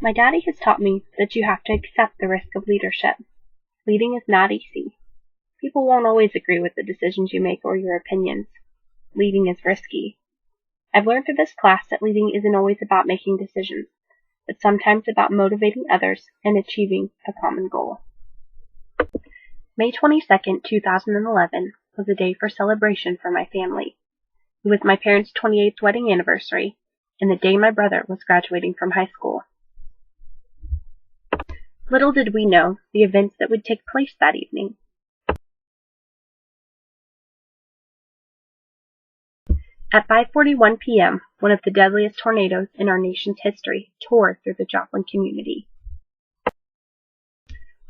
My daddy has taught me that you have to accept the risk of leadership. Leading is not easy. People won't always agree with the decisions you make or your opinions. Leading is risky. I've learned through this class that leading isn't always about making decisions, but sometimes about motivating others and achieving a common goal. May 22nd, 2011 was a day for celebration for my family. It was my parents' 28th wedding anniversary and the day my brother was graduating from high school. Little did we know the events that would take place that evening. At 5:41 p.m., one of the deadliest tornadoes in our nation's history tore through the Joplin community.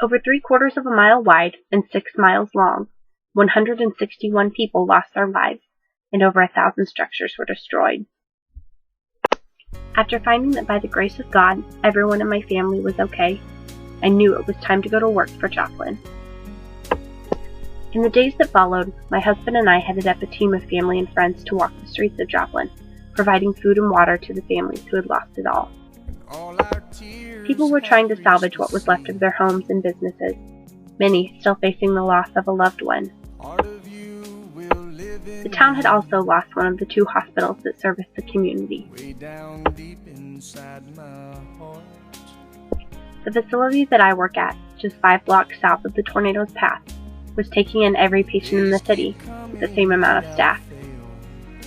Over 3/4 of a mile wide and 6 miles long, 161 people lost their lives, and over 1,000 structures were destroyed. After finding that by the grace of God, everyone in my family was okay, I knew it was time to go to work for Joplin. In the days that followed, my husband and I headed up a team of family and friends to walk the streets of Joplin, providing food and water to the families who had lost it all. People were trying to salvage what was left of their homes and businesses, many still facing the loss of a loved one. The town had also lost one of the 2 hospitals that serviced the community. The facility that I work at, just 5 blocks south of the tornado's path, was taking in every patient in the city with the same amount of staff.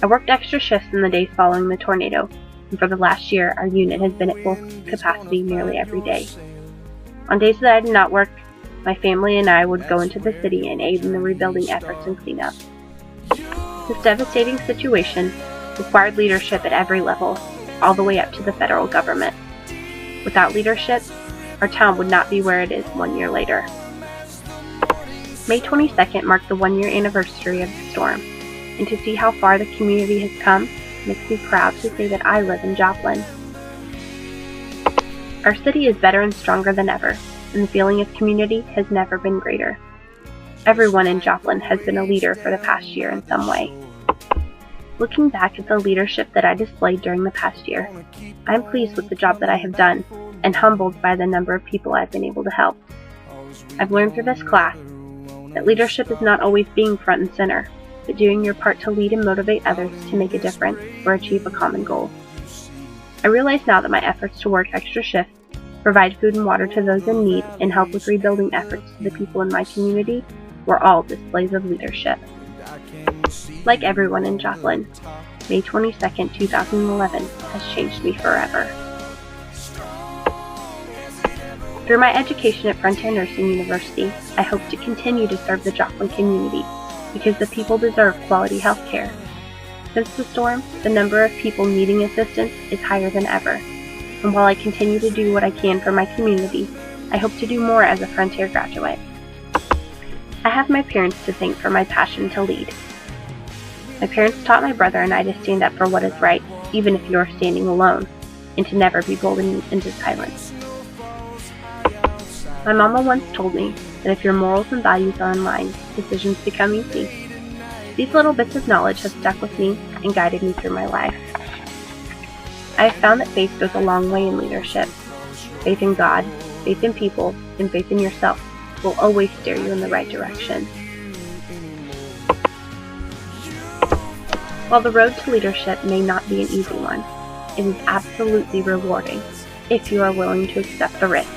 I worked extra shifts in the days following the tornado, and for the last year our unit has been at full capacity nearly every day. On days that I did not work, my family and I would go into the city and aid in the rebuilding efforts and cleanup. This devastating situation required leadership at every level, all the way up to the federal government. Without leadership, our town would not be where it is 1 year later. May 22nd marked the 1-year anniversary of the storm, and to see how far the community has come makes me proud to say that I live in Joplin. Our city is better and stronger than ever, and the feeling of community has never been greater. Everyone in Joplin has been a leader for the past year in some way. Looking back at the leadership that I displayed during the past year, I am pleased with the job that I have done and humbled by the number of people I've been able to help. I've learned through this class that leadership is not always being front and center, but doing your part to lead and motivate others to make a difference or achieve a common goal. I realize now that my efforts to work extra shifts, provide food and water to those in need, and help with rebuilding efforts to the people in my community were all displays of leadership. Like everyone in Joplin, May 22nd, 2011 has changed me forever. Through my education at Frontier Nursing University, I hope to continue to serve the Joplin community because the people deserve quality health care. Since the storm, the number of people needing assistance is higher than ever, and while I continue to do what I can for my community, I hope to do more as a Frontier graduate. I have my parents to thank for my passion to lead. My parents taught my brother and I to stand up for what is right, even if you are standing alone, and to never be golden into silence. My mama once told me that if your morals and values are in line, decisions become easy. These little bits of knowledge have stuck with me and guided me through my life. I have found that faith goes a long way in leadership. Faith in God, faith in people, and faith in yourself will always steer you in the right direction. While the road to leadership may not be an easy one, it is absolutely rewarding if you are willing to accept the risk.